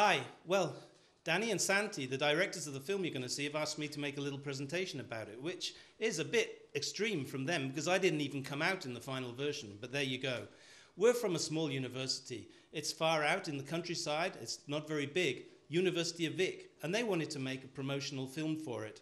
Hi, well, Danny and Santi, the directors of the film you're going to see, have asked me to make a little presentation about it, which is a bit extreme from them because I didn't even come out in the final version, but there you go. We're from a small university. It's far out in the countryside, it's not very big, University of Vic, and they wanted to make a promotional film for it.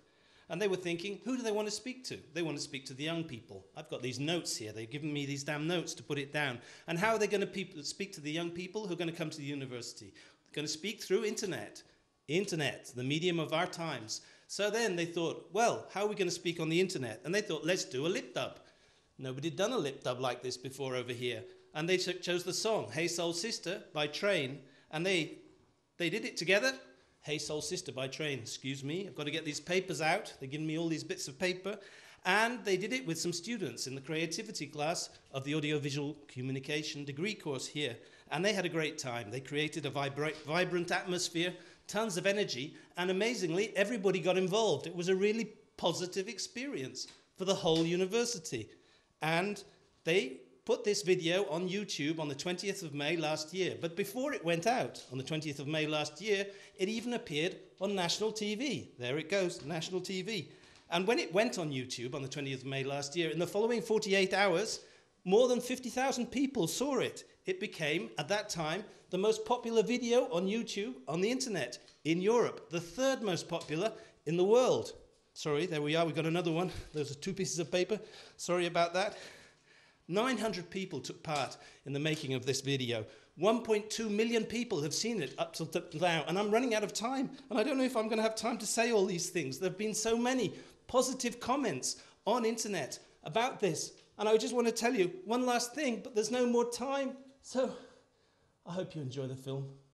And they were thinking, who do they want to speak to? They want to speak to the young people. I've got these notes here. They've given me these damn notes to put it down. And how are they going to speak to the young people who are going to come to the university? They're going to speak through internet. Internet, the medium of our times. So then they thought, well, how are we going to speak on the internet? And they thought, let's do a LipDub. Nobody had done a LipDub like this before over here. And they chose the song, Hey Soul Sister by Train. And they did it together. Hey Soul Sister by Train, excuse me. I've got to get these papers out. They're giving me all these bits of paper. And they did it with some students in the creativity class of the audiovisual communication degree course here. And they had a great time. They created a vibrant atmosphere, tons of energy, and amazingly, everybody got involved. It was a really positive experience for the whole university. And they put this video on YouTube on the 20th of May last year. But before it went out on the 20th of May last year, it even appeared on national TV. There it goes, national TV. And when it went on YouTube on the 20th of May last year, in the following 48 hours, more than 50,000 people saw it. It became, at that time, the most popular video on YouTube on the internet in Europe, the third most popular in the world. Sorry, there we are, we've got another one. Those are two pieces of paper. Sorry about that. 900 people took part in the making of this video. 1.2 million people have seen it up till now, and I'm running out of time, and I don't know if I'm going to have time to say all these things. There have been so many positive comments on internet about this, and I just want to tell you one last thing, but there's no more time, so I hope you enjoy the film.